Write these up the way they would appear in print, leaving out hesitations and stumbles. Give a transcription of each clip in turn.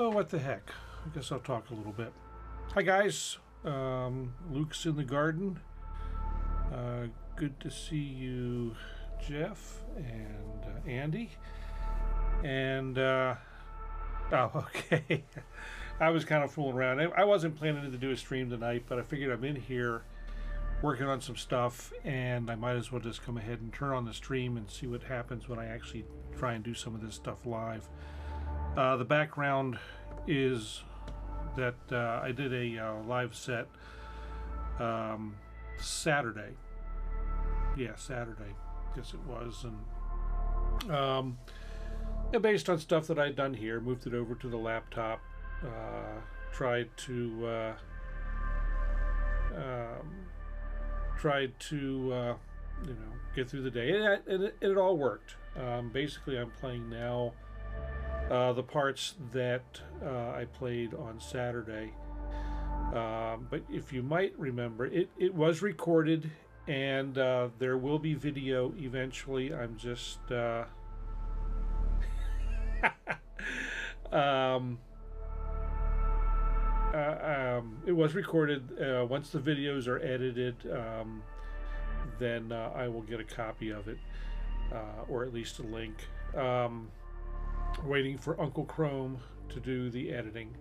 Oh, what the heck. I guess I'll talk a little bit. Hi, guys. Luke's in the garden. Good to see you, Jeff and Andy. And, oh, okay. I was kind of fooling around. I wasn't planning to do a stream tonight, but I figured I'm in here working on some stuff, and I might as well just come ahead and turn on the stream and see what happens when I actually try and do some of this stuff live. The background is that I did a live set Saturday. Yeah, Saturday, I guess it was, and based on stuff that I'd done here, moved it over to the laptop, tried to you know, get through the day, and it all worked. Basically, I'm playing now the parts that I played on Saturday. But if you might remember, it was recorded, and there will be video eventually. I'm just it was recorded. Once the videos are edited, then I will get a copy of it, or at least a link. Waiting for Uncle Chrome to do the editing.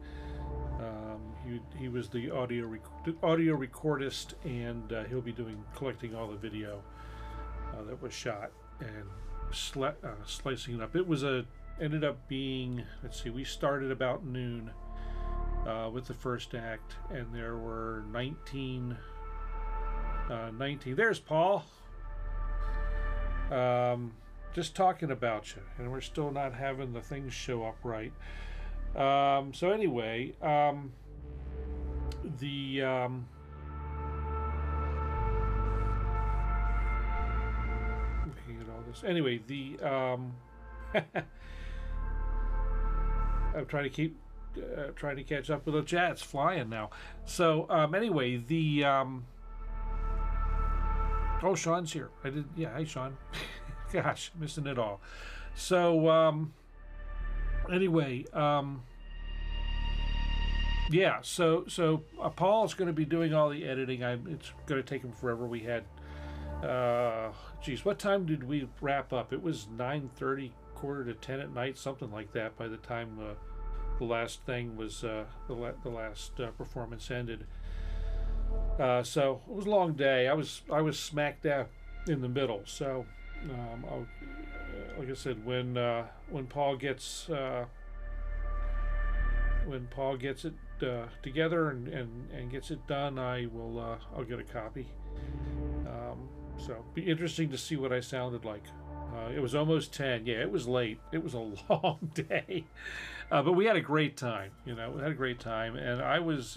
He was the audio recordist, and he'll be collecting all the video that was shot and slicing it up. It was ended up being, let's see, we started about noon with the first act, and there were 19. There's Paul. Just talking about you, and we're still not having the things show up right. So anyway, looking at all this. Anyway, I'm trying to catch up with the chat. It's flying now. So anyway, oh, Sean's here. Yeah, hi, Sean. Gosh, missing it all. So anyway, yeah, so Paul's going to be doing all the editing. It's going to take him forever. We had geez, what time did we wrap up? It was 9:30, quarter to 10 at night, something like that, by the time the last thing was the last performance ended. So it was a long day. I was smack dab in the middle. So like I said, when Paul gets it together and gets it done, I'll get a copy. So be interesting to see what I sounded like. It was almost 10. Yeah, it was late. It was a long day, but we had a great time. You know, we had a great time, and I was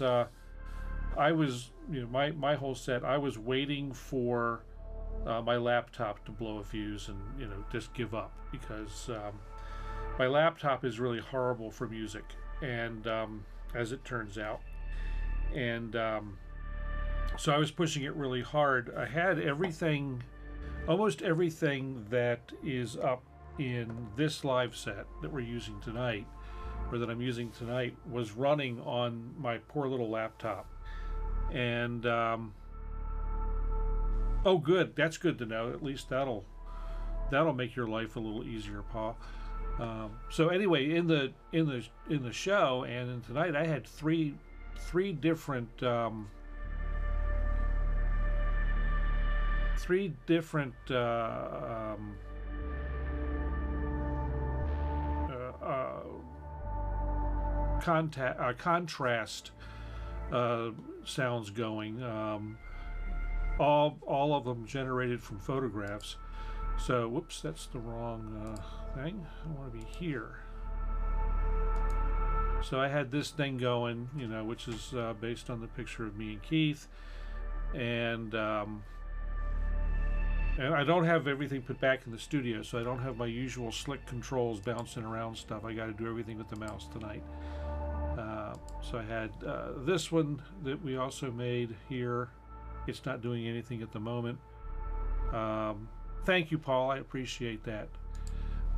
you know, my whole set, I was waiting for my laptop to blow a fuse and, you know, just give up, because my laptop is really horrible for music, and as it turns out, and so I was pushing it really hard. I had everything, almost everything that is up in this live set that we're using tonight, or that I'm using tonight, was running on my poor little laptop. And oh, good. That's good to know. At least that'll make your life a little easier, Paul. So anyway, in the show and in tonight, I had three different contrast sounds going. All of them generated from photographs. So, whoops, that's the wrong thing. I want to be here. So I had this thing going, you know, which is based on the picture of me and Keith, and I don't have everything put back in the studio, so I don't have my usual slick controls bouncing around stuff. I got to do everything with the mouse tonight. So I had this one that we also made here. It's not doing anything at the moment. Thank you, Paul. I appreciate that.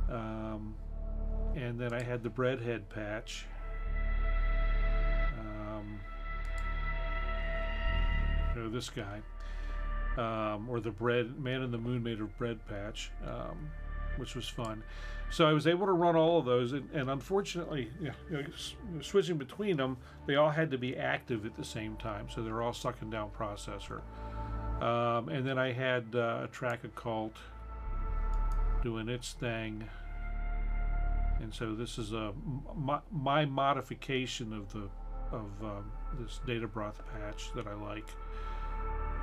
And then I had the breadhead patch. this guy, or the bread man in the moon made of bread patch, which was fun. So I was able to run all of those, and unfortunately, switching between them, they all had to be active at the same time, so they're all sucking down processor. And then I had a track occult doing its thing, and so this is my modification of this data broth patch that I like.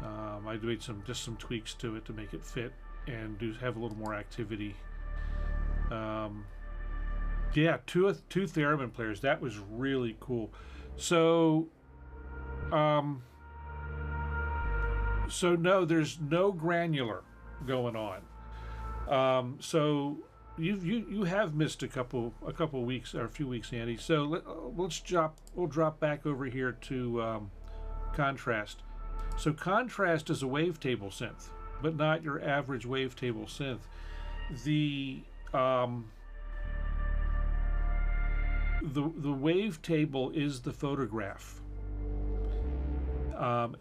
I made just some tweaks to it to make it fit and have a little more activity. Yeah, two theremin players. That was really cool. So, no, there's no granular going on. So you have missed a couple weeks or a few weeks, Andy. So we'll drop back over here to contrast. So contrast is a wavetable synth, but not your average wavetable synth. The wavetable is the photograph,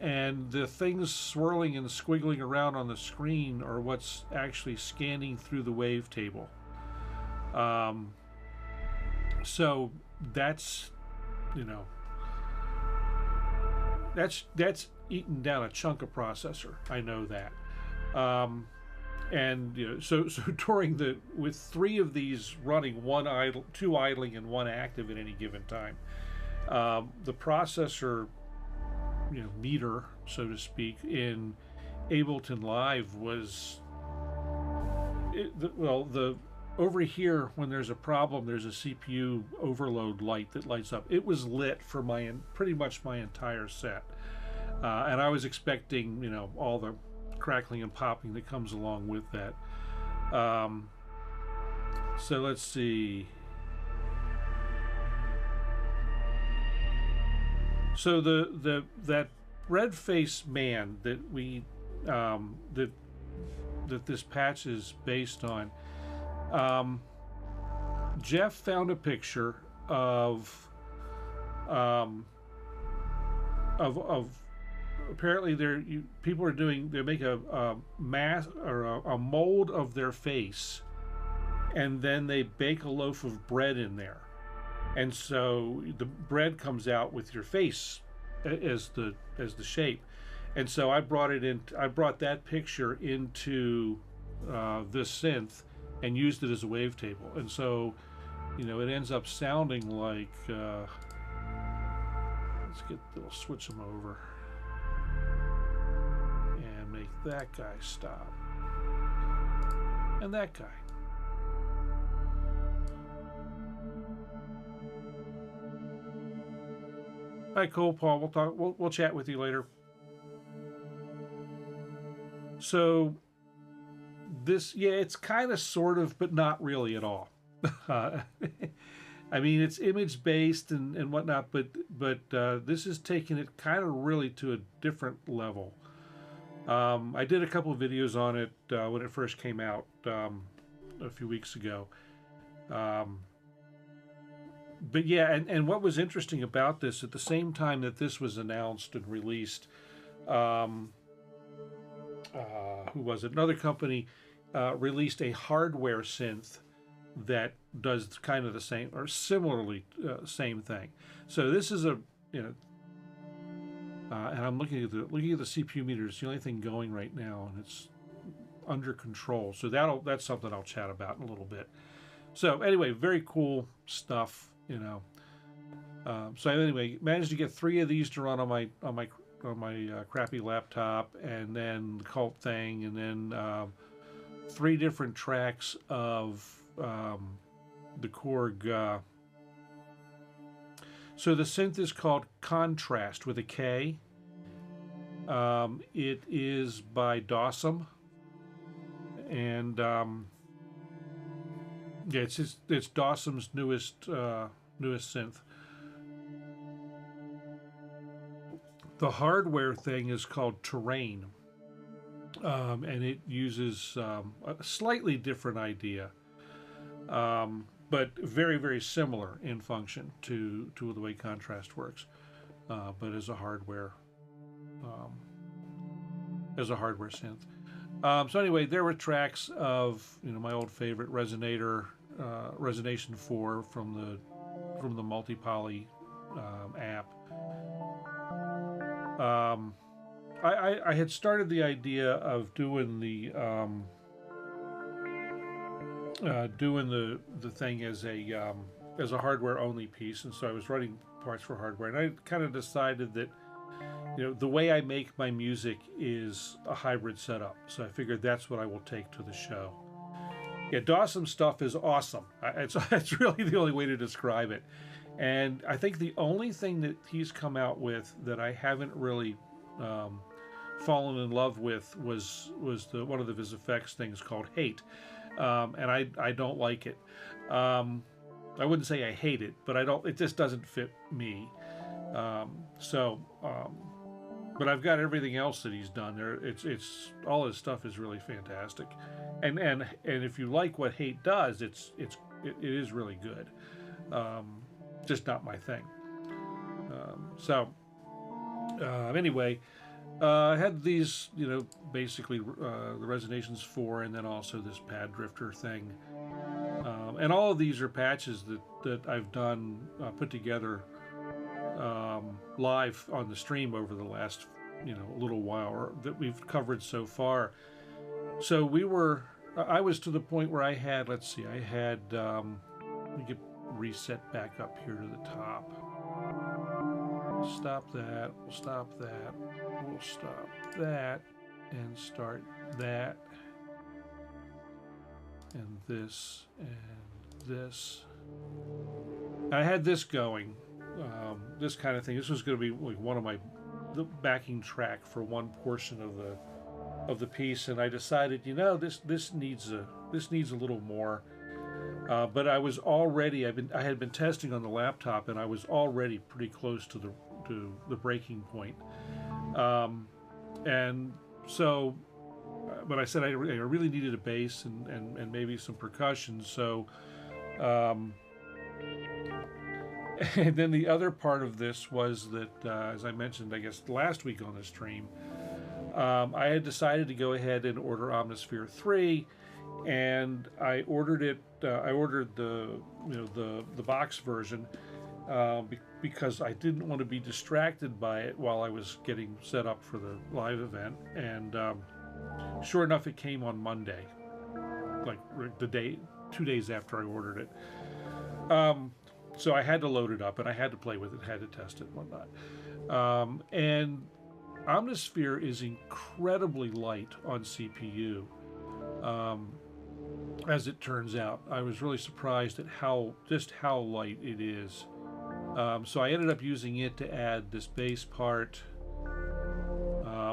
and the things swirling and squiggling around on the screen are what's actually scanning through the wavetable. So that's that's eaten down a chunk of processor. I know that. And so during with 3 of these running, 2 idling and 1 active at any given time, the processor meter, so to speak, in Ableton Live was over here, when there's a problem, there's a CPU overload light that lights up. It was lit for pretty much my entire set, and I was expecting all the crackling and popping that comes along with that. So let's see. So that red face man that we that this patch is based on, Jeff found a picture of apparently people are they make a mask or a mold of their face, and then they bake a loaf of bread in there, and so the bread comes out with your face as the shape. And so I brought that picture into this synth and used it as a wavetable, and so it ends up sounding like we'll switch them over and make that guy stop and that guy. All right, cool, Paul. We'll chat with you later. So this, it's kind of, sort of, but not really at all. I mean, it's image based and whatnot, but this is taking it kind of really to a different level. I did a couple of videos on it when it first came out a few weeks ago. But yeah, and what was interesting about this, at the same time that this was announced and released, who was it? Another company released a hardware synth that does kind of the same, or similarly same thing. So this is and I'm looking at the CPU meter. It's the only thing going right now, and it's under control. So that's something I'll chat about in a little bit. So anyway, very cool stuff. So anyway, managed to get 3 of these to run on my crappy laptop, and then the cult thing, and then 3 different tracks of the Korg. So the synth is called Contrast with a K. It is by Dawson, and it's Dawson's newest synth. The hardware thing is called Terrain, and it uses a slightly different idea, but very, very similar in function to the way Contrast works, but as a hardware as a hardware synth. So anyway, there were tracks of my old favorite resonator, Resonation 4 from the multi-poly app. I had started the idea of doing the thing as a hardware only piece, and so I was writing parts for hardware, and I kind of decided that the way I make my music is a hybrid setup, so I figured that's what I will take to the show. Yeah, Dawson's stuff is awesome. It's really the only way to describe it. And I think the only thing that he's come out with that I haven't really fallen in love with was one of his effects things called Hate, and I don't like it. I wouldn't say I hate it, but it just doesn't fit me. But I've got everything else that he's done there. It's all his stuff is really fantastic, and if you like what Hate does, it is really good. Just not my thing. Anyway, I had these, basically the Resonations 4, and then also this Pad Drifter thing. And all of these are patches that I've done, put together live on the stream over the last, little while that we've covered so far. So I was to the point where I had, let me get reset back up here to the top. Stop that, we'll stop that, we'll stop that, and start that, and this, and this. I had this going, this kind of thing. This was going to be like one of the backing track for one portion of the piece, and I decided, this needs a little more. But I was already, I had been testing on the laptop, and I was already pretty close to the breaking point. And so, but I said I really needed a bass and maybe some percussion. So, and then the other part of this was that, as I mentioned, I guess last week on the stream, I had decided to go ahead and order Omnisphere 3. And I ordered it. I ordered the box version because I didn't want to be distracted by it while I was getting set up for the live event. And sure enough, it came on Monday, like 2 days after I ordered it. So I had to load it up and I had to play with it, had to test it and whatnot. And Omnisphere is incredibly light on CPU. As it turns out, I was really surprised at how light it is. So I ended up using it to add this bass part,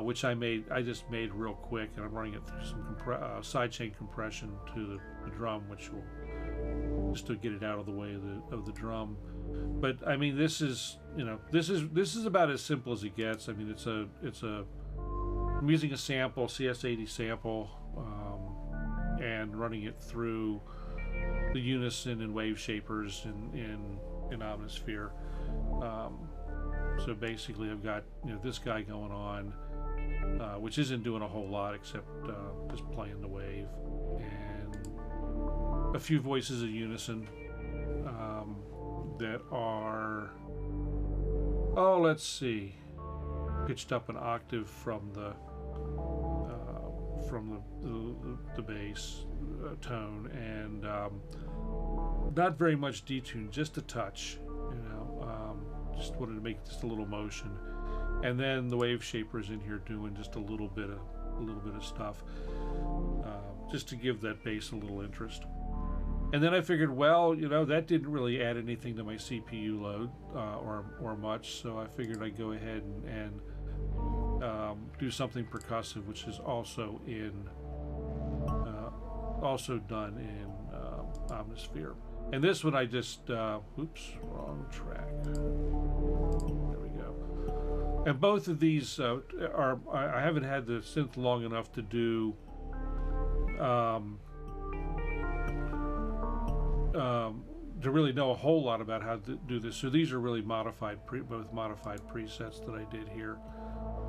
which I just made real quick, and I'm running it through some sidechain compression to the drum, which will just to get it out of the way of the drum. But I mean, this is about as simple as it gets. I mean, I'm using a sample, CS80 sample. And running it through the unison and wave shapers in Omnisphere. So basically I've got this guy going on, which isn't doing a whole lot except just playing the wave, and a few voices of unison that are, let's see, pitched up an octave from the bass tone, and not very much detuned, just a touch, just wanted to make just a little motion, and then the wave shapers in here doing just a little bit of stuff, just to give that bass a little interest. And then I figured, well, that didn't really add anything to my CPU load or much, so I figured I'd go ahead and do something percussive, which is also done in Omnisphere. And this one I just oops, wrong track. There we go. And both of these I haven't had the synth long enough to do to really know a whole lot about how to do this. So these are really both modified presets that I did here.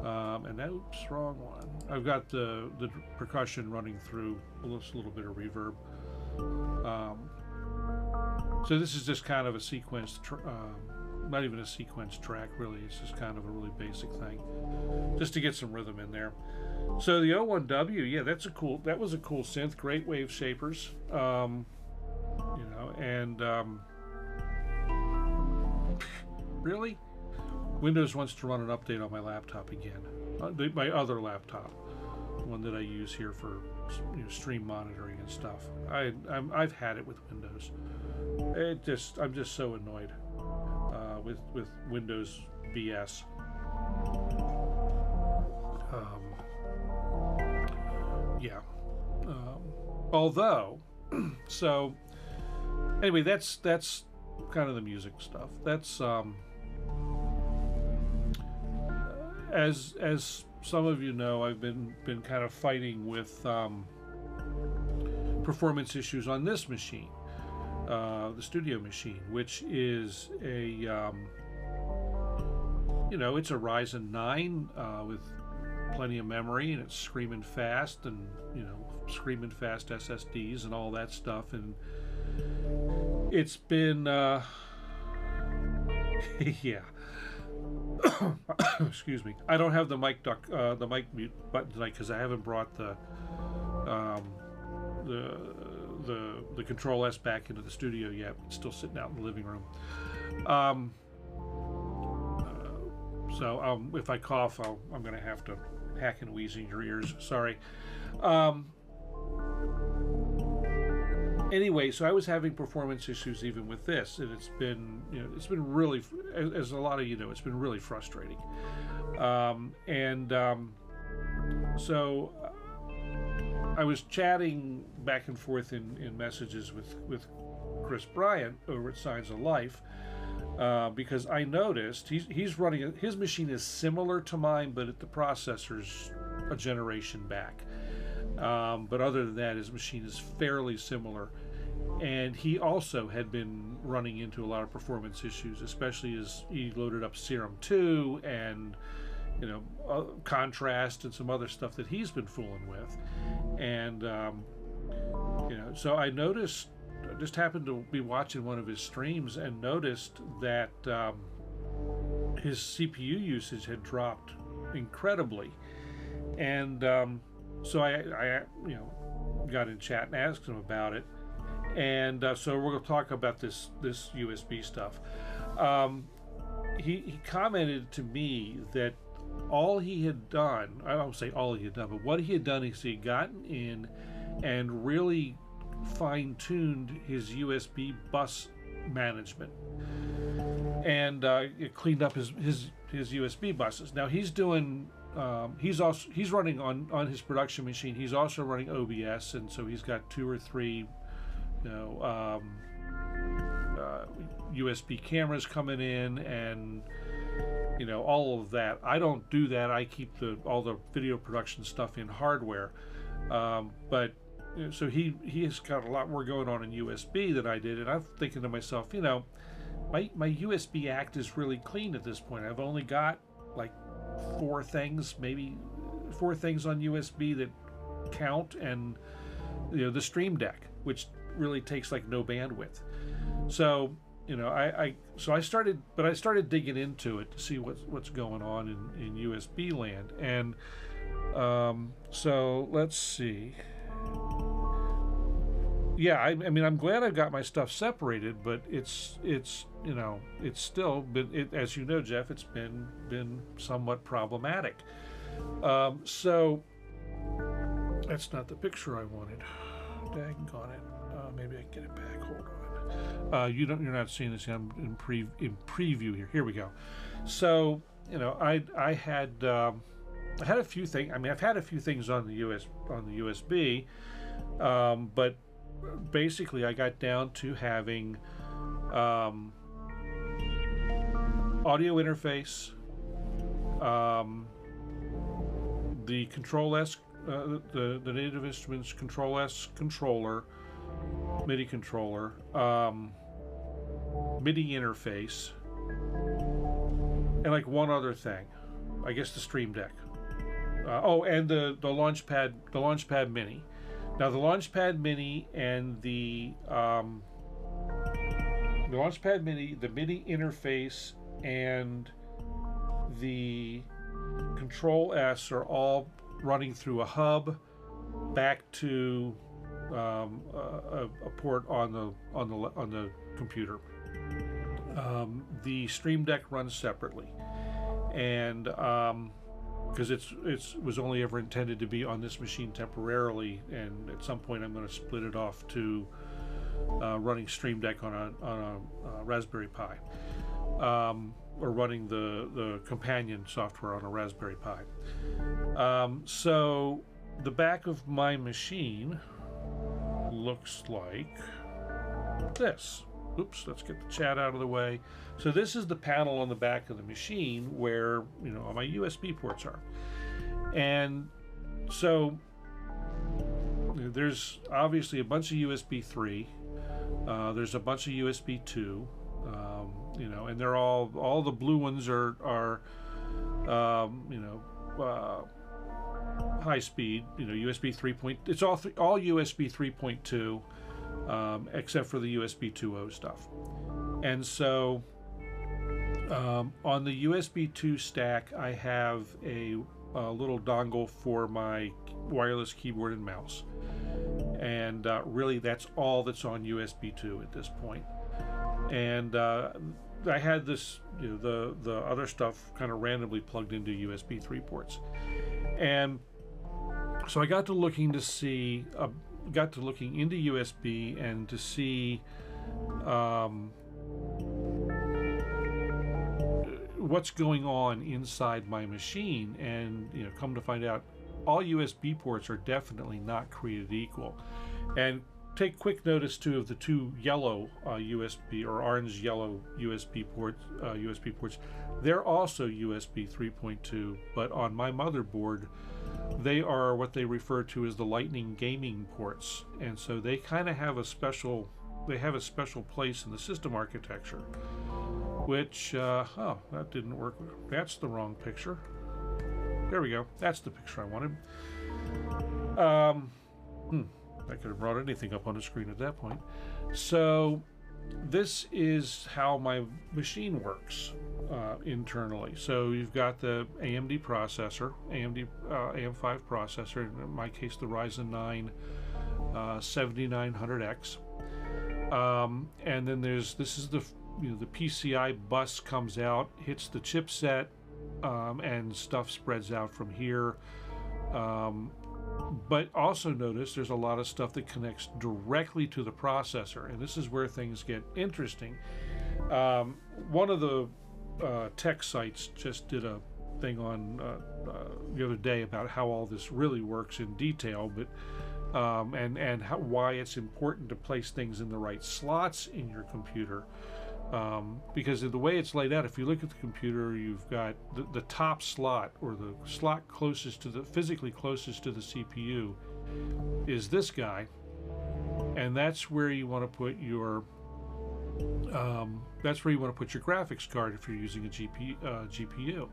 And that, oops, wrong one. I've got the percussion running through just a little bit of reverb. So this is just kind of a sequenced, not even a sequenced track really. It's just kind of a really basic thing, just to get some rhythm in there. So the O1W, yeah, that was a cool synth. Great wave shapers, you know, and really, Windows wants to run an update on my laptop again, my other laptop, one that I use here for, you know, stream monitoring and stuff. I've had it with Windows. I'm just so annoyed with Windows BS. Yeah. Although, so anyway, that's kind of the music stuff. That's as some of you know, I've been kind of fighting with performance issues on this machine, the studio machine, which is a you know, it's a Ryzen 9 with plenty of memory, and it's screaming fast, and you know, screaming fast SSDs and all that stuff, and it's been yeah. Excuse me. I don't have the mic mute button tonight because I haven't brought the Control S back into the studio yet. It's still sitting out in the living room. So if I cough, I'm going to have to hack and wheeze in your ears. Sorry. Anyway, so I was having performance issues even with this, and it's been, you know, it's been really, as a lot of you know, it's been really frustrating. So I was chatting back and forth in messages with Chris Bryant over at Signs of Life, because I noticed he's running, his machine is similar to mine, but the processor's a generation back. But other than that, his machine is fairly similar, and he also had been running into a lot of performance issues, especially as he loaded up Serum 2 and, you know, contrast and some other stuff that he's been fooling with. And you know, so I noticed, I just happened to be watching one of his streams and noticed that his CPU usage had dropped incredibly. And so I you know, got in chat and asked him about it, and so we're going to talk about this USB stuff. He commented to me that all he had done, I don't say all he had done, but what he had done is he had gotten in and really fine-tuned his USB bus management, and it cleaned up his USB buses. Now he's doing. He's running on his production machine. He's also running OBS, and so he's got 2 or 3, you know, USB cameras coming in, and you know, all of that. I don't do that. I keep all the video production stuff in hardware. But you know, so he has got a lot more going on in USB than I did, and I'm thinking to myself, you know, my USB act is really clean at this point. I've only got like 4 things, maybe 4 things on USB that count, and you know, the Stream Deck, which really takes like no bandwidth. So you know, I started digging into it to see what's going on in USB land, and so let's see. Yeah, I mean, I'm glad I've got my stuff separated, but it's you know, it's still been, as you know, Jeff, it's been somewhat problematic. So that's not the picture I wanted. Daggone it. Maybe I can get it back. Hold on. You're not seeing this. I'm in preview here. Here we go. So you know, I had a few things. I mean, I've had a few things on the USB, but basically I got down to having audio interface, the Control S, the Native Instruments Control S controller, MIDI controller, MIDI interface, and like one other thing. I guess the Stream Deck. Oh, and the Launchpad Mini. Now the Launchpad Mini and the Launchpad Mini, the Mini interface, and the Control S are all running through a hub back to a port on the computer. The Stream Deck runs separately, and because it was only ever intended to be on this machine temporarily, and at some point I'm going to split it off to running Stream Deck on a Raspberry Pi, or running the companion software on a Raspberry Pi. So the back of my machine looks like this. Oops, let's get the chat out of the way. So this is the panel on the back of the machine where, you know, all my USB ports are. And so there's obviously a bunch of USB 3. There's a bunch of USB 2. You know, and they're all the blue ones are you know, high speed, you know, USB 3. It's all USB 3.2. Except for the USB 2.0 stuff. And so on the USB 2 stack, I have a little dongle for my wireless keyboard and mouse. And really, that's all that's on USB 2 at this point. And I had this, you know, the other stuff kind of randomly plugged into USB 3 ports. And so I got to looking to see looking into USB and to see what's going on inside my machine, and, you know, come to find out all USB ports are definitely not created equal. And take quick notice too of the two yellow USB or orange yellow USB ports. They're also USB 3.2, but on my motherboard they are what they refer to as the Lightning gaming ports, and so they kind of have a special place in the system architecture, which oh, that didn't work. That's the wrong picture. There we go. That's the picture I wanted. I could have brought anything up on the screen at that point. So this is how my machine works internally. So you've got the AMD processor, AM5 processor, in my case the Ryzen 9 7900X, and then this is the, you know, the PCI bus comes out, hits the chipset, and stuff spreads out from here. But also notice there's a lot of stuff that connects directly to the processor, and this is where things get interesting. One of the tech sites just did a thing on the other day about how all this really works in detail, but and why it's important to place things in the right slots in your computer. Because of the way it's laid out, if you look at the computer, you've got the top slot, or the slot closest to physically closest to the CPU is this guy, and that's where you want to put your graphics card if you're using a GPU,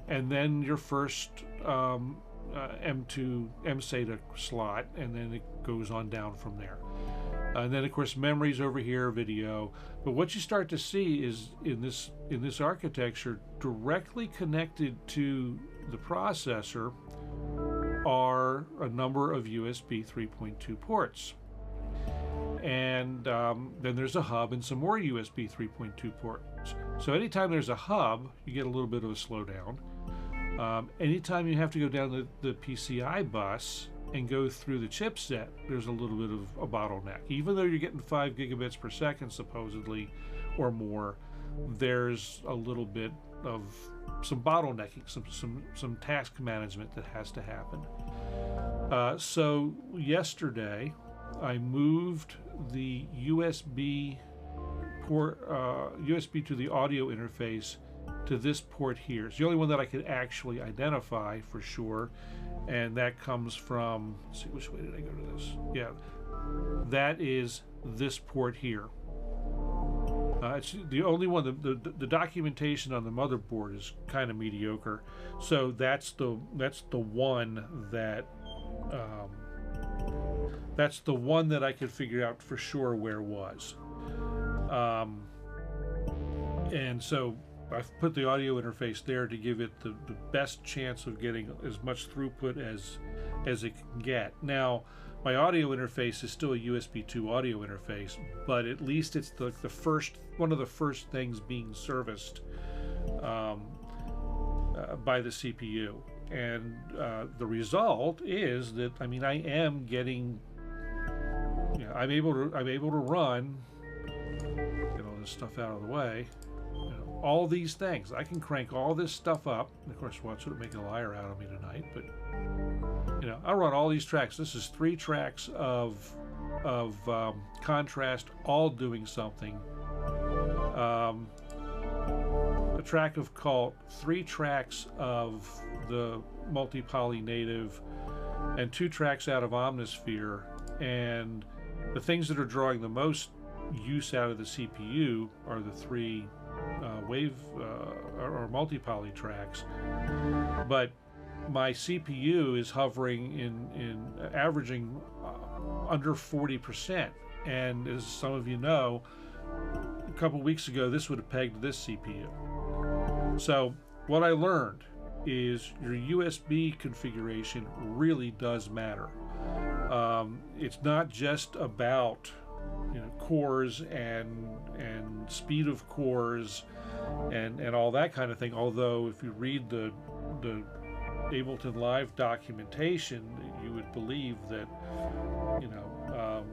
and then your first M2 MSATA slot, and then it goes on down from there. And then of course memory's over here, video. But what you start to see is in this architecture, directly connected to the processor are a number of USB 3.2 ports. And then there's a hub and some more USB 3.2 ports. So anytime there's a hub, you get a little bit of a slowdown. Anytime you have to go down the PCI bus and go through the chipset, there's a little bit of a bottleneck. Even though you're getting 5 gigabits per second supposedly or more, there's a little bit of some bottlenecking, some task management that has to happen. So yesterday I moved the USB port, USB to the audio interface to this port here. It's the only one that I could actually identify for sure, and that comes from, let's see, which way did I go to this? Yeah, that is this port here. It's the only one. The documentation on the motherboard is kind of mediocre, so that's the one that I could figure out for sure where was. And so I've put the audio interface there to give it the best chance of getting as much throughput as it can get. Now, my audio interface is still a USB 2 audio interface, but at least it's the one of the first things being serviced by the CPU. And the result is that, I mean, I am getting, I'm able to run, get all this stuff out of the way, all these things. I can crank all this stuff up. And of course, watch it make a liar out of me tonight, but I'll run all these tracks. This is 3 tracks of contrast, all doing something. A track of cult, 3 tracks of the multi-poly native, and 2 tracks out of Omnisphere. And the things that are drawing the most use out of the CPU are the 3 wave or multi-poly tracks. But my CPU is hovering in averaging under 40%. And as some of you know, a couple weeks ago, this would have pegged this CPU. So what I learned is your USB configuration really does matter. It's not just about cores and speed of cores and all that kind of thing. Although if you read the Ableton Live documentation, you would believe that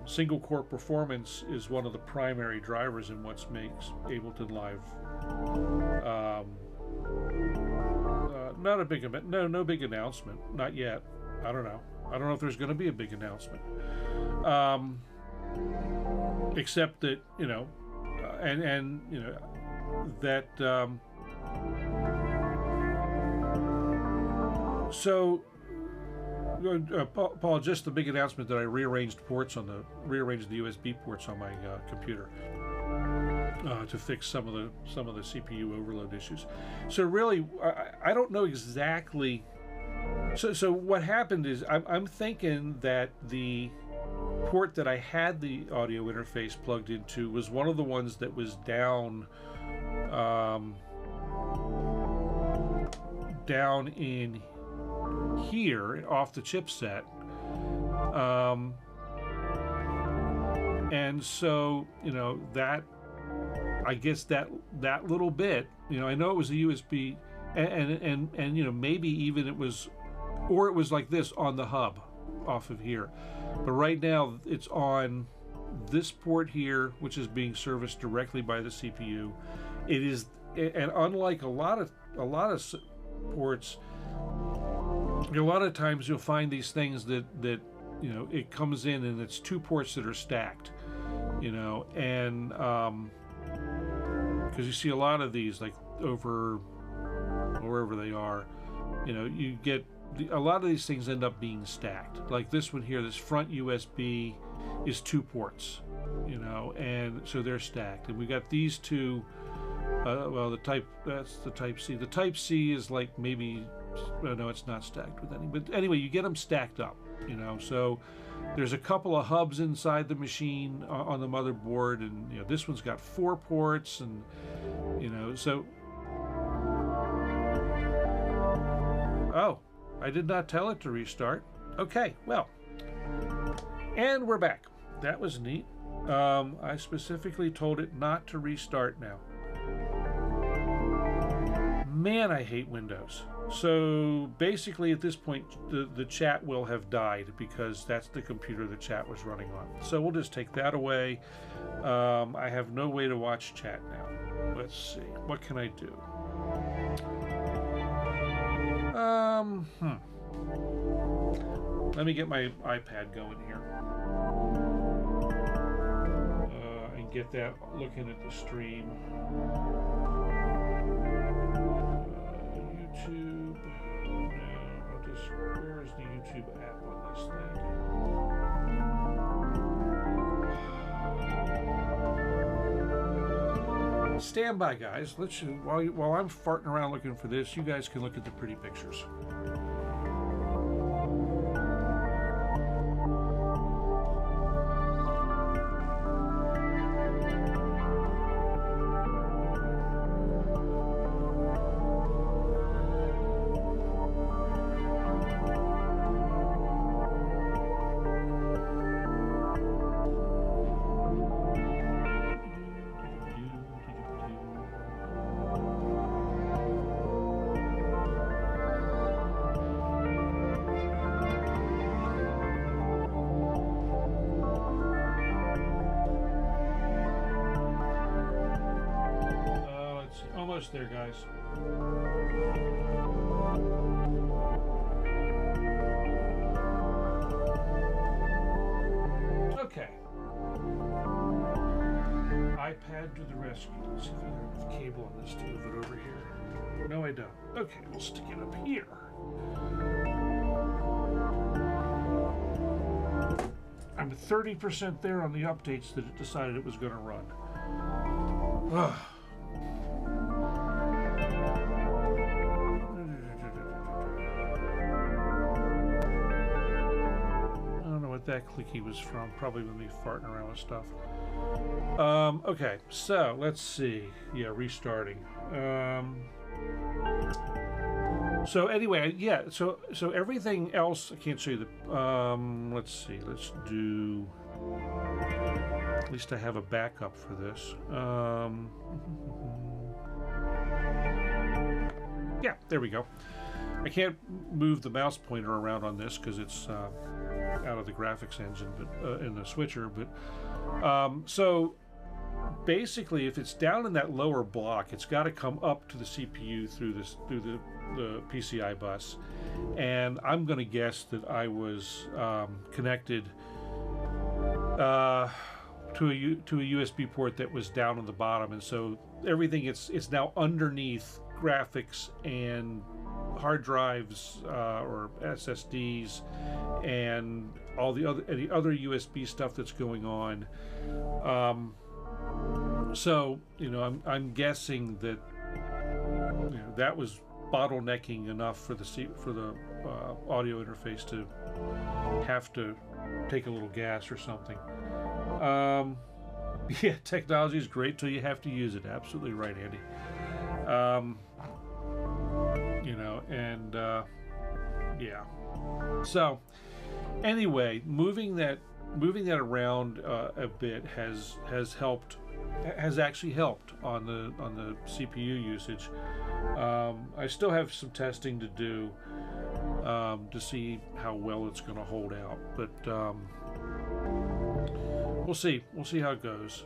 single core performance is one of the primary drivers in what makes Ableton Live not a big event. No big announcement, not yet. I don't know if there's going to be a big announcement, except that so Paul, just the big announcement that I rearranged the USB ports on my computer to fix some of the CPU overload issues. So really, I don't know exactly. So what happened is I'm thinking that the port that I had the audio interface plugged into was one of the ones that was down in here off the chipset, and so that, I guess that little bit, I know it was a USB, and maybe even it was like this on the hub off of here, but right now it's on this port here, which is being serviced directly by the CPU. It is, and unlike a lot of ports, a lot of times you'll find these things that it comes in and it's 2 ports that are stacked, and because you see a lot of these, like over wherever they are, you get a lot of these things end up being stacked. Like this one here, this front USB is 2 ports, and so they're stacked. And we got these 2. Well, that's the Type C. The Type C is like maybe, no, it's not stacked with any. But anyway, you get them stacked up, So there's a couple of hubs inside the machine on the motherboard, and this one's got 4 ports, and so. Oh, I did not tell it to restart. Okay, well, and we're back. That was neat. I specifically told it not to restart now. Man, I hate Windows. So basically at this point the chat will have died because that's the computer the chat was running on. So we'll just take that away. I have no way to watch chat now. Let's see. What can I do? Let me get my iPad going here. And get that looking at the stream. YouTube. No, where is the YouTube app on this thing? Stand by, guys. While I'm farting around looking for this, you guys can look at the pretty pictures. Almost there, guys. Okay. iPad to the rescue. Let's see if I have enough cable on this to move it over here. No, I don't. Okay, we'll stick it up here. I'm 30% there on the updates that it decided it was going to run. Ugh. That clicky was from, probably with me farting around with stuff. Okay, so let's see. Yeah, restarting. So anyway, yeah, so everything else, I can't show you the, let's see, let's do, at least I have a backup for this. Yeah, there we go. I can't move the mouse pointer around on this because it's out of the graphics engine, but in the switcher. But so basically, if it's down in that lower block, it's got to come up to the CPU through the PCI bus. And I'm going to guess that I was connected to a USB port that was down on the bottom, and so everything it's now underneath graphics and hard drives or SSDs and all the other USB stuff that's going on. So I'm guessing that that was bottlenecking enough for the audio interface to have to take a little gas or something. Yeah, technology is great till you have to use it. Absolutely right, Andy. Yeah. So anyway, moving that around a bit has actually helped on the CPU usage. I still have some testing to do to see how well it's going to hold out, but we'll see how it goes.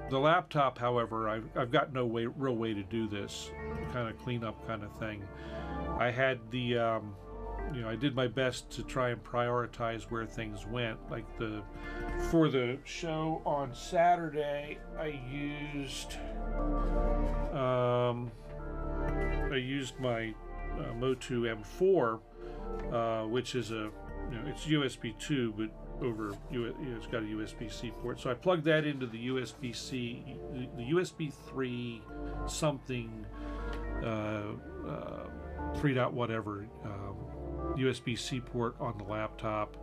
The laptop, however, I've got no real way to do this kind of cleanup kind of thing. I had the I did my best to try and prioritize where things went. Like for the show on Saturday, I used my Motu M4, which is it's USB 2, but it's got a USB-C port. So I plugged that into the USB-C, the USB 3 something, 3 dot whatever, USB-C port on the laptop.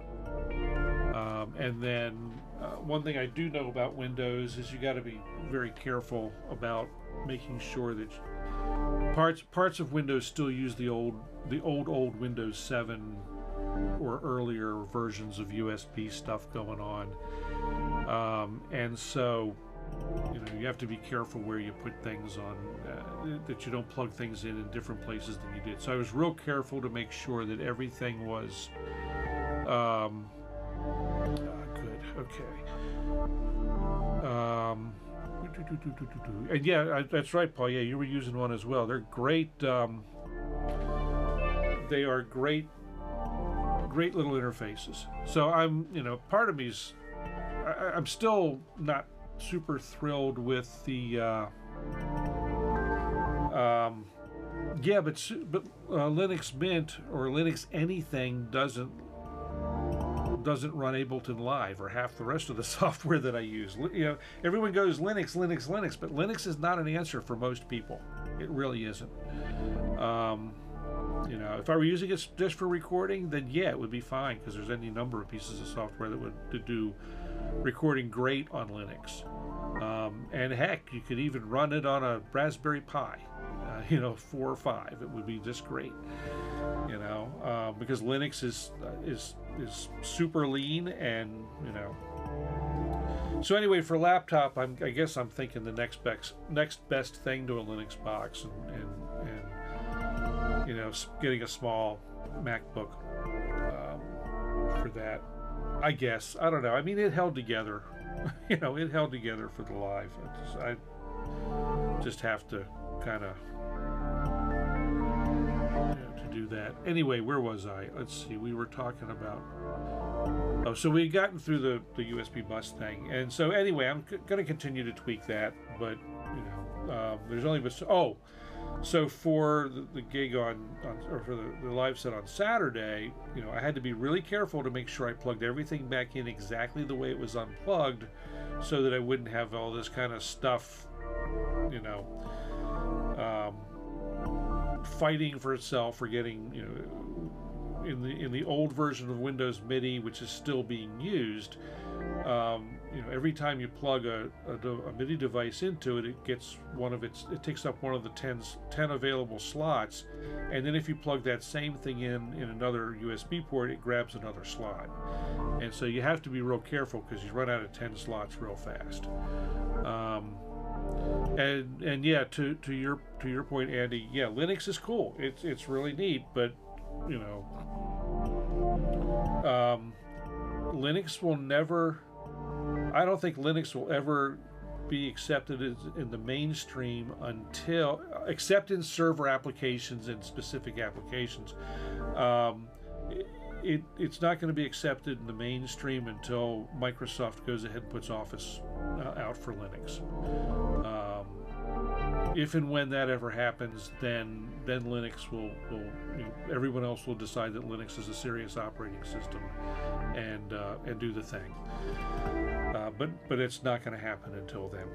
And then one thing I do know about Windows is you got to be very careful about making sure that parts of Windows still use the old Windows 7 or earlier versions of USB stuff going on, and so you have to be careful where you put things on, that you don't plug things in different places than you did. So I was real careful to make sure that everything was good. Okay. And yeah, that's right, Paul. Yeah, you were using one as well. They're great. They are great little interfaces. So I'm, part of me's, I'm still not super thrilled with the, yeah, but Linux Mint or Linux anything doesn't doesn't run Ableton Live or half the rest of the software that I use. You know, everyone goes Linux, Linux, Linux, but Linux is not an answer for most people. It really isn't. You know, if I were using it just for recording, then yeah, it would be fine, because there's any number of pieces of software that would do recording great on Linux. And heck, you could even run it on a Raspberry Pi, you know, 4 or 5. It would be just great, you know, because Linux is super lean, and you know. So anyway, for laptop, I guess I'm thinking the next best thing to a Linux box, and you know, getting a small MacBook for that. I guess, I don't know. I mean, it held together. You know, it held together for the live. I just have to kind of, you know, to do that. Anyway, where was I? Let's see. We were talking about. Oh, so we had gotten through the USB bus thing, and so anyway, I'm going to continue to tweak that. But you know, there's only been so for the gig or for the live set on Saturday, you know, I had to be really careful to make sure I plugged everything back in exactly the way it was unplugged, so that I wouldn't have all this kind of stuff, you know, fighting for itself, or getting, you know, in the old version of Windows MIDI, which is still being used. You know, every time you plug a MIDI device into it, it gets it takes up one of the 10 available slots, and then if you plug that same thing in another USB port, it grabs another slot, and so you have to be real careful, because you run out of 10 slots real fast. And yeah, to your point, Andy, yeah, Linux is cool. It's really neat, but you know, Linux will never. I don't think Linux will ever be accepted in the mainstream except in server applications and specific applications. It's not going to be accepted in the mainstream until Microsoft goes ahead and puts Office out for Linux. If and when that ever happens, then Linux will you know, everyone else will decide that Linux is a serious operating system, and do the thing. But it's not going to happen until then.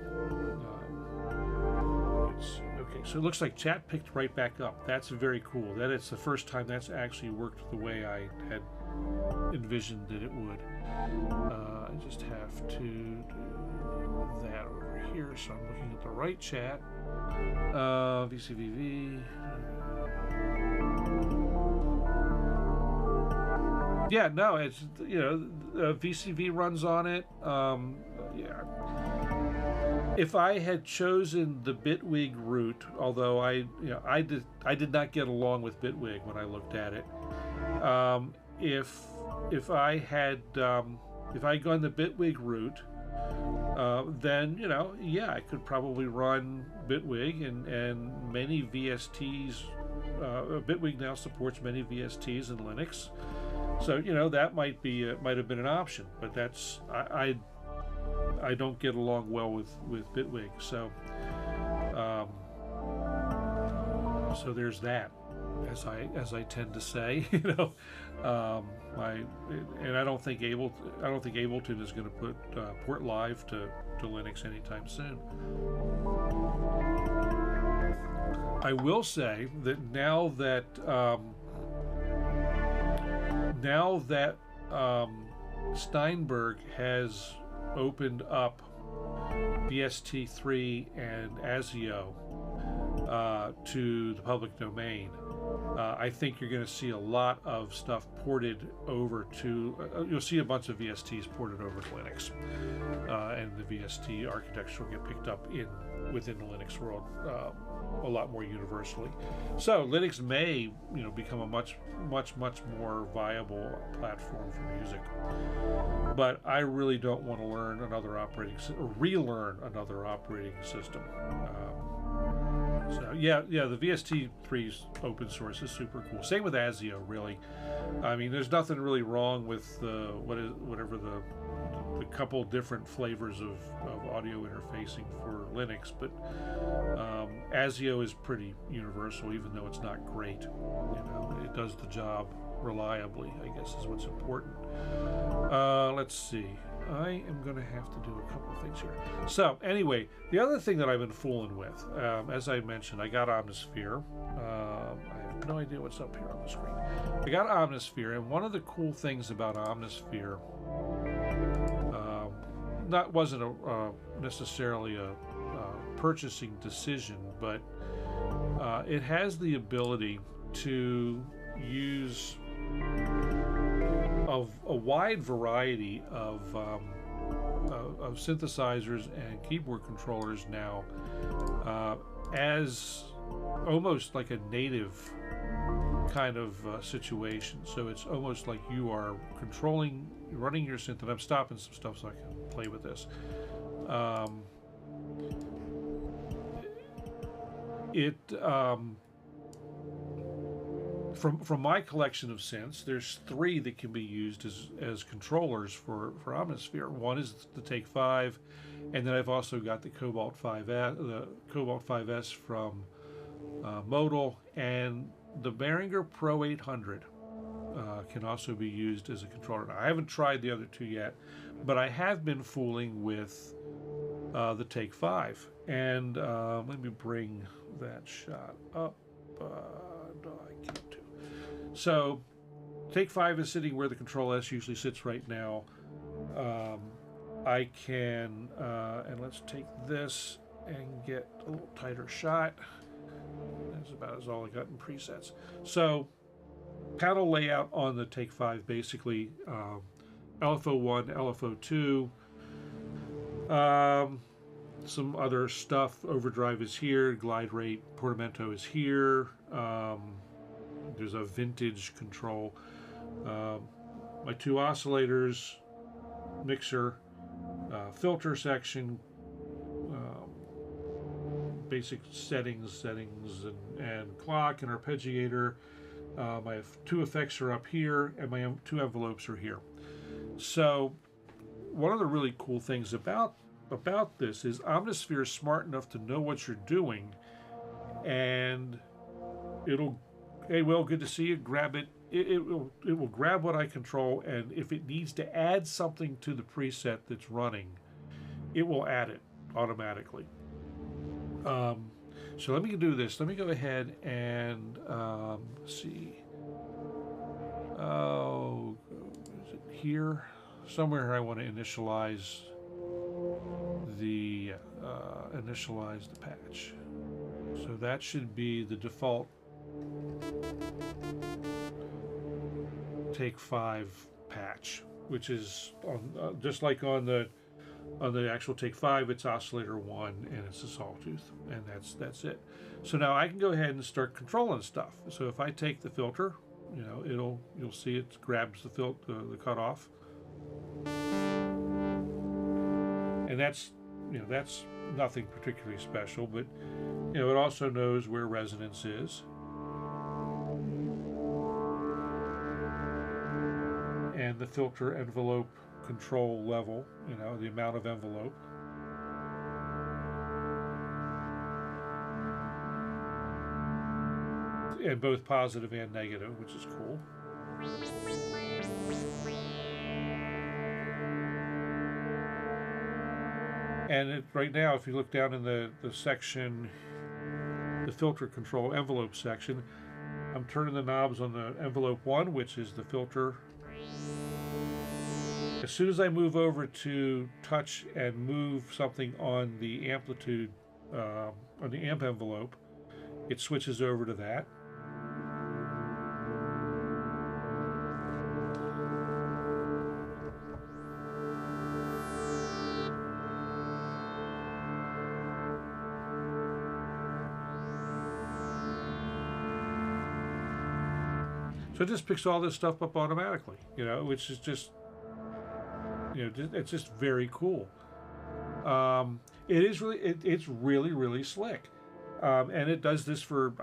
Okay, so it looks like chat picked right back up. That's very cool. That it's the first time that's actually worked the way I had envisioned that it would. I just have to do that over here, so I'm looking at the right chat. VCVV. Yeah, no, it's, you know, VCV runs on it. Yeah. If I had chosen the Bitwig route, although I did not get along with Bitwig when I looked at it. If I had gone the Bitwig route, then, you know, yeah, I could probably run Bitwig and many VSTs. Bitwig now supports many VSTs in Linux, so you know that might have been an option. But that's I don't get along well with Bitwig, so so there's that, as I tend to say, you know. I don't think Ableton is going to put port live to Linux anytime soon. I will say that now that Steinberg has opened up VST3 and ASIO to the public domain, I think you're going to see a lot of stuff ported over to, you'll see a bunch of VSTs ported over to Linux, and the VST architecture will get picked up within the Linux world a lot more universally. So Linux may, you know, become a much more viable platform for music. But I really don't want to relearn another operating system. So yeah, the VST3's open source is super cool. Same with ASIO, really. I mean, there's nothing really wrong with whatever the couple different flavors of audio interfacing for Linux, but ASIO is pretty universal, even though it's not great. You know, it does the job reliably, I guess, is what's important. Let's see. I am going to have to do a couple of things here. So anyway, the other thing that I've been fooling with, as I mentioned, I got Omnisphere. I have no idea what's up here on the screen. I got Omnisphere, and one of the cool things about Omnisphere, wasn't necessarily a purchasing decision, but it has the ability to use of a wide variety of synthesizers and keyboard controllers now, as almost like a native kind of situation. So it's almost like you are running your synth, and I'm stopping some stuff so I can play with this. From my collection of synths, there's 3 that can be used as controllers for Omnisphere. One is the Take 5, and then I've also got the Cobalt 5S from Modal, and the Behringer Pro 800 can also be used as a controller. Now, I haven't tried the other 2 yet, but I have been fooling with the Take 5. And let me bring that shot up. No, I can't do. So, Take 5 is sitting where the Control S usually sits right now. I can, and let's take this and get a little tighter shot. That's about as all I got in presets. So, panel layout on the Take 5, basically LFO1, LFO2, some other stuff. Overdrive is here, glide rate, portamento is here. There's a vintage control. My 2 oscillators, mixer, filter section, basic settings, and clock and arpeggiator. My 2 effects are up here, and my 2 envelopes are here. So one of the really cool things about this is Omnisphere is smart enough to know what you're doing, and it'll, hey Will, good to see you, grab it. It will grab what I control, and if it needs to add something to the preset that's running, it will add it automatically. So let me do this. Let me go ahead and see. Oh, is it here? Somewhere I want to initialize the patch. So that should be the default Take 5 patch, which is on, just like on the actual Take 5, it's oscillator 1 and it's a sawtooth, and that's it. So now I can go ahead and start controlling stuff. So if I take the filter, you'll see it grabs the cutoff, and that's nothing particularly special, but it also knows where resonance is. And the filter envelope control level, the amount of envelope. And both positive and negative, which is cool. And right now, if you look down in the section, the filter control envelope section, I'm turning the knobs on the envelope 1, which is the filter. As soon as I move over to touch and move something on the amplitude, on the amp envelope, it switches over to that. So it just picks all this stuff up automatically, which is just, it's just very cool. It's really slick, and it does this for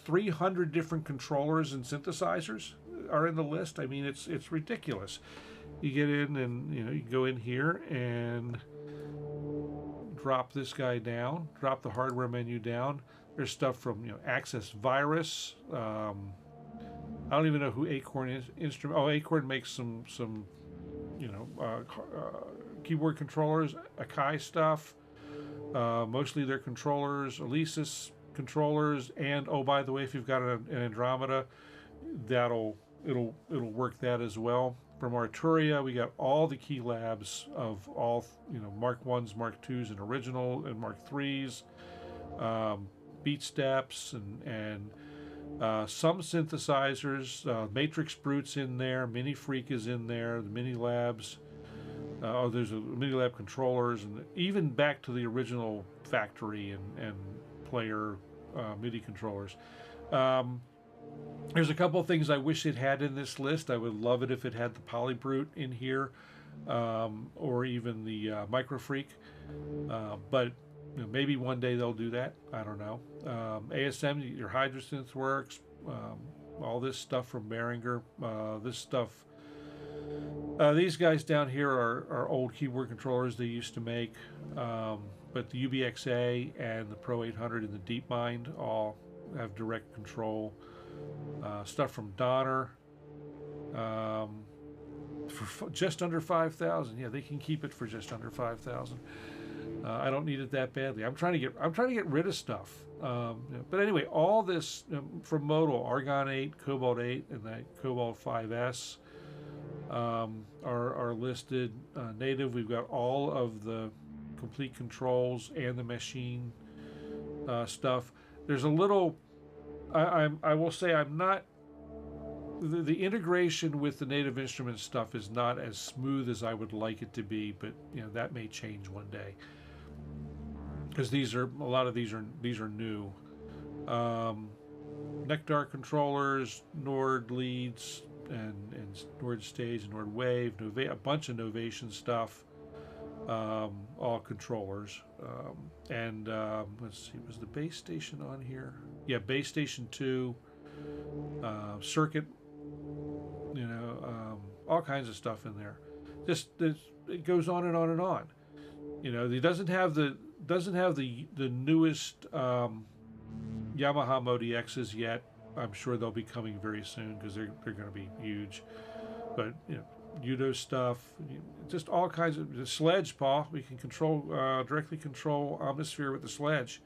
300 different controllers and synthesizers are in the list. I mean, it's ridiculous. You get in and you can go in here and drop this guy down, drop the hardware menu down. There's stuff from Access Virus. I don't even know who Acorn is. Acorn makes some you know, keyboard controllers, Akai stuff. Mostly their controllers, Alesis controllers, and oh, by the way, if you've got an Andromeda, it'll work that as well. From Arturia, we got all the key labs of all, you know, Mark 1s, Mark 2s, and original, and Mark 3s, beat steps, and some synthesizers. Matrix Brute's in there, Mini Freak is in there, the Mini Labs. There's a Mini Lab controllers, and even back to the original factory and player MIDI controllers. There's a couple of things I wish it had in this list. I would love it if it had the Polybrute in here, or even the Micro Freak. But you know, maybe one day they'll do that. I don't know. ASM, your Hydrasynth works. All this stuff from Behringer. This stuff. These guys down here are old keyboard controllers they used to make. But the UBXA and the Pro 800 and the DeepMind all have direct control. Stuff from Donner, for just under 5,000. Yeah, they can keep it for just under 5,000. I don't need it that badly. I'm trying to get rid of stuff. But anyway, all this from Modal, Argon 8, Cobalt 8, and that Cobalt 5S are listed. Native, we've got all of the complete controls and the machine stuff. There's a little. I will say I'm not. The integration with the Native Instruments stuff is not as smooth as I would like it to be, but you know that may change one day. Because a lot of these are new. Nectar controllers, Nord leads, and Nord stage, Nord wave, a bunch of Novation stuff. All controllers. Let's see, was the base station on here? Yeah, base station 2, circuit, you know, all kinds of stuff in there. It goes on and on and on. You know, it doesn't have the newest Yamaha Modi X's yet. I'm sure they'll be coming very soon because they're going to be huge. But you know, Udo stuff, just all kinds of the sledge, Paul. We can directly control Omnisphere with the sledge.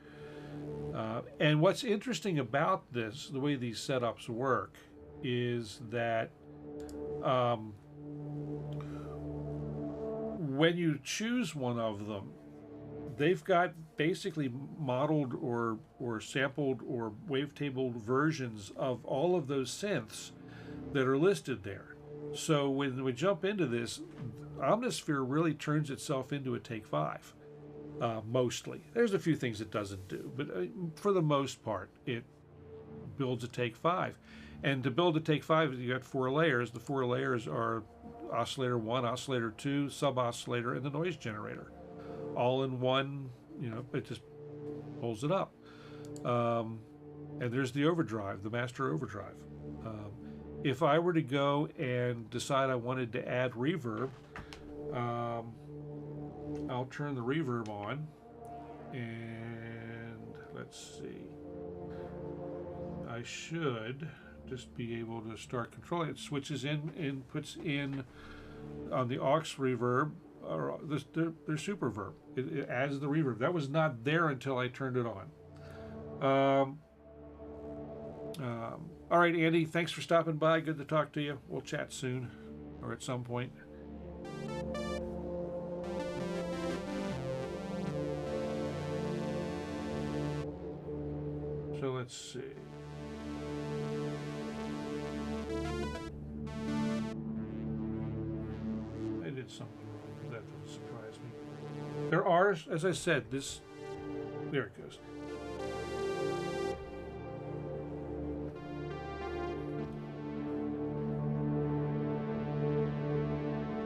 And what's interesting about this, the way these setups work, is that when you choose one of them, they've got basically modeled or sampled or wavetabled versions of all of those synths that are listed there. So when we jump into this, Omnisphere really turns itself into a Take 5, mostly. There's a few things it doesn't do, but for the most part, it builds a Take 5. And to build a Take 5, you got 4 layers. The 4 layers are oscillator 1, oscillator 2, sub-oscillator, and the noise generator. All in one, you know, it just pulls it up. And there's the overdrive, the master overdrive. If I were to go and decide I wanted to add reverb, I'll turn the reverb on, and let's see. I should just be able to start controlling it. Switches in, puts in on the aux reverb, or their super verb. It adds the reverb. That was not there until I turned it on. All right, Andy, thanks for stopping by. Good to talk to you. We'll chat soon, or at some point. So let's see. I did something wrong. That doesn't surprise me. There are, as I said, there it goes.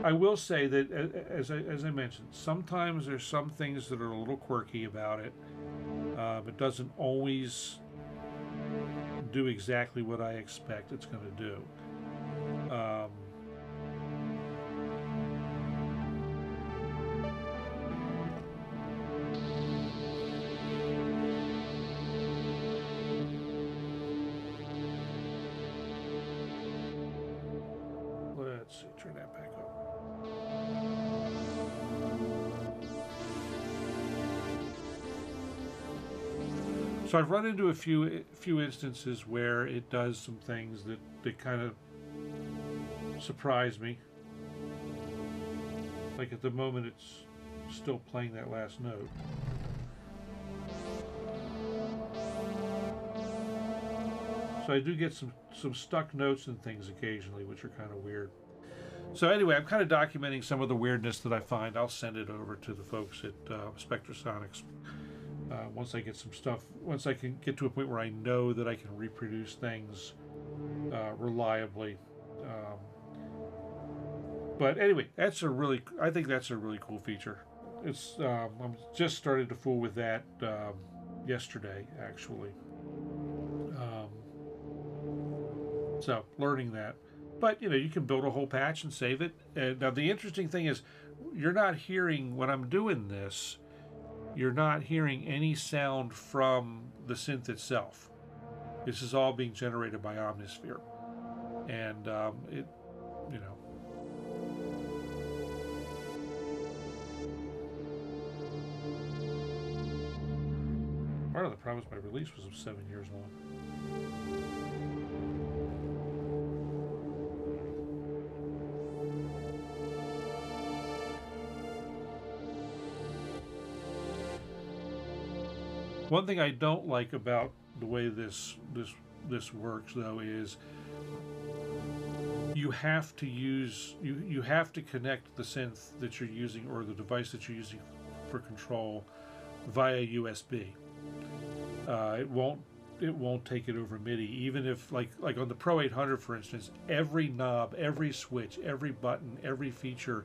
I will say that, as I mentioned, sometimes there's some things that are a little quirky about it. It doesn't always do exactly what I expect it's going to do. Let's see, turn that back up. So I've run into a few instances where it does some things that kind of surprise me. Like at the moment, it's still playing that last note. So I do get some stuck notes and things occasionally, which are kind of weird. So anyway, I'm kind of documenting some of the weirdness that I find. I'll send it over to the folks at Spectrasonics once I get some stuff. Once I can get to a point where I know that I can reproduce things reliably. But anyway, I think that's a really cool feature. It's I'm just started to fool with that yesterday, actually. So learning that, but you can build a whole patch and save it. And now the interesting thing is, you're not hearing when I'm doing this. You're not hearing any sound from the synth itself. This is all being generated by Omnisphere, and it, part of the problem is my release was 7 years long. One thing I don't like about the way this works, though, is you have to connect the synth that you're using or the device that you're using for control via USB. It won't take it over MIDI, even if like on the Pro 800, for instance, every knob, every switch, every button, every feature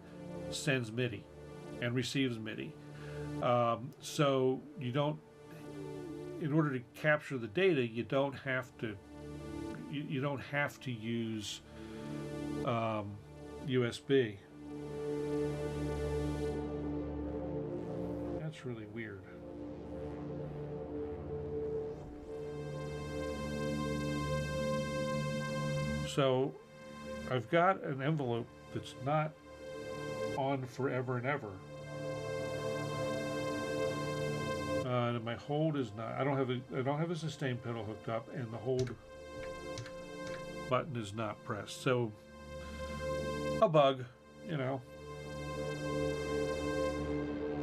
sends MIDI and receives MIDI. So you don't. In order to capture the data, you don't have to use USB. That's really weird. So I've got an envelope that's not on forever and ever. And my hold is not. I don't have a sustain pedal hooked up, and the hold button is not pressed. So a bug, As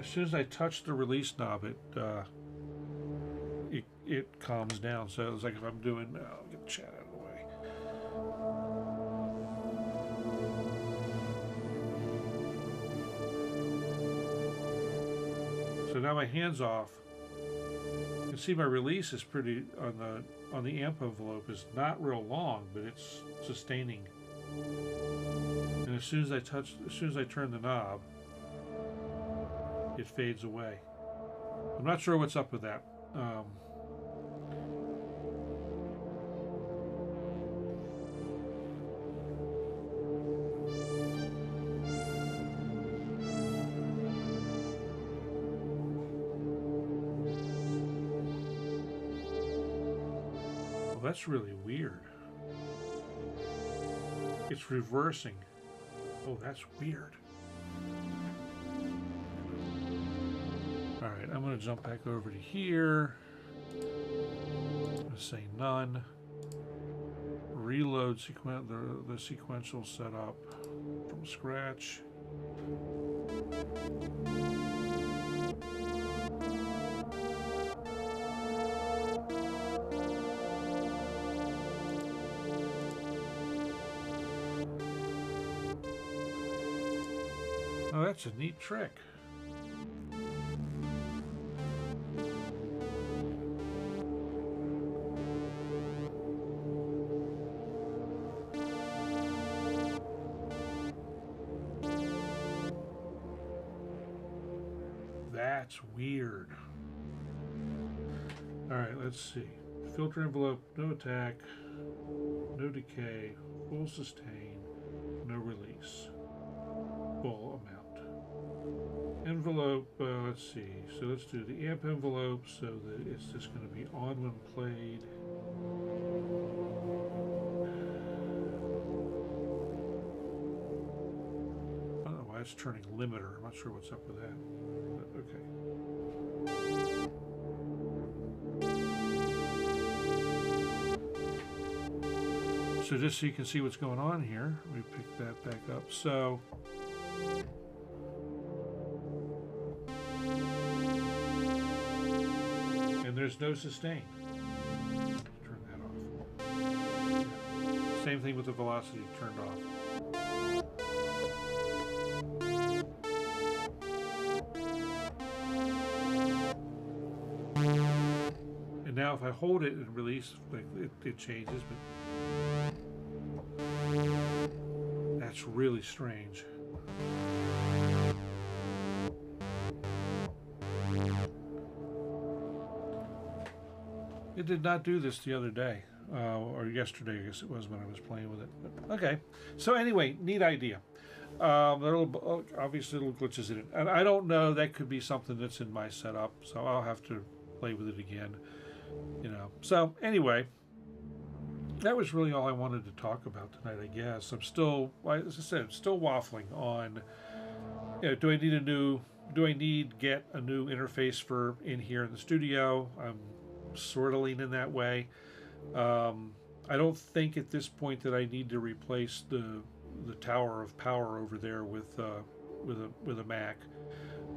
soon as I touch the release knob, it calms down. So it's like if I'm doing. I'll get the chat out of the way. So now my hand's off. You can see my release is pretty on the amp envelope is not real long, but it's sustaining. And as soon as I turn the knob, it fades away. I'm not sure what's up with that. That's really weird. It's reversing. Oh, that's weird. All right, I'm going to jump back over to here. I'm going to say none. Reload the sequential setup from scratch. Oh, that's a neat trick. That's weird. All right, let's see. Filter envelope, no attack, no decay, full sustain, no release, full amount. Envelope, let's see. So let's do the amp envelope so that it's just going to be on when played. I don't know why it's turning limiter. I'm not sure what's up with that. But okay. So just so you can see what's going on here, let me pick that back up. So and there's no sustain. Turn that off. Same thing with the velocity turned off. And now if I hold it and release, like it changes, but that's really strange. It did not do this the other day, or yesterday, I guess it was when I was playing with it. But, okay, so anyway, neat idea. Obviously little glitches in it, and I don't know, that could be something that's in my setup, so I'll have to play with it again, you know. So anyway, that was really all I wanted to talk about tonight, I guess. I'm still, as I said, still waffling on, you know, do I need get a new interface for in here in the studio? I'm sort of leaning that way. I don't think at this point that I need to replace the tower of power over there with a Mac.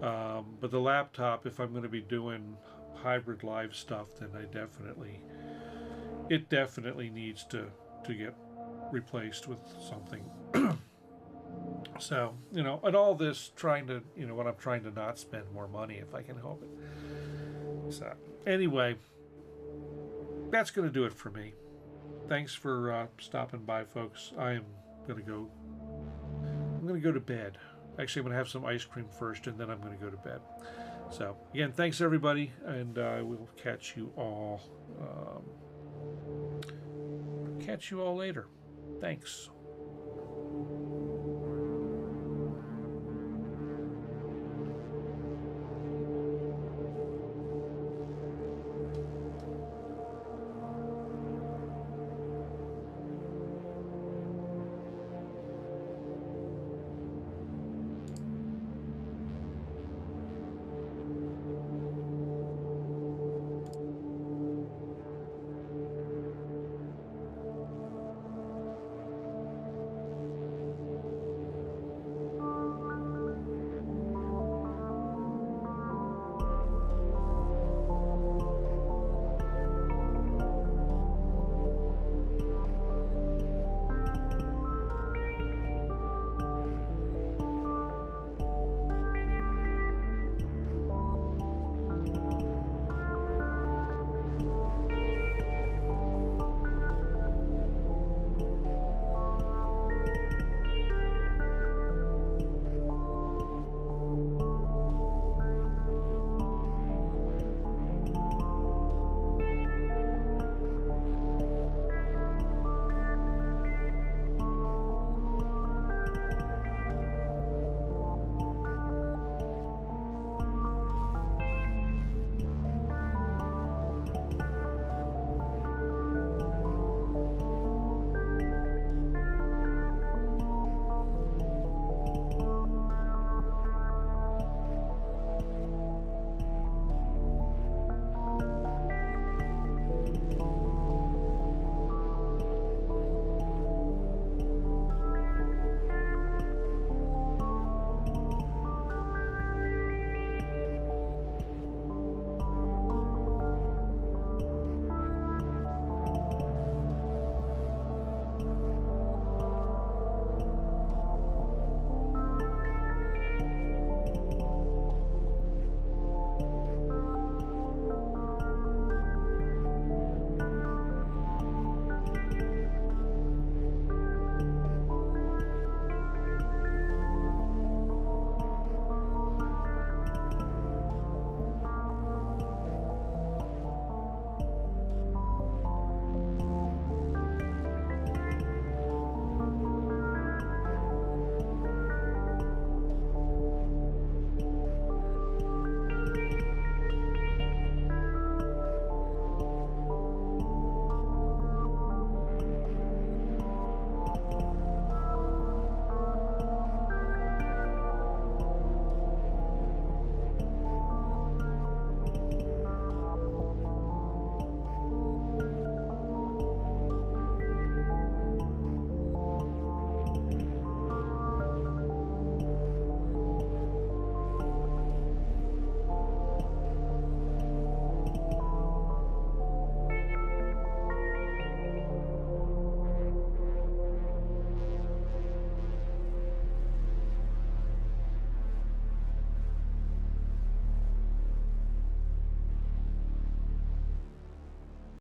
But the laptop, if I'm going to be doing hybrid live stuff, then it definitely needs to get replaced with something. So, you know, and all this trying to, you know, when I'm trying to not spend more money if I can help it. So anyway, that's going to do it for me. Thanks for stopping by, folks. I'm going to go to bed. Actually, I'm going to have some ice cream first, and then I'm going to go to bed. So again, thanks everybody, and I will catch you all later. Thanks.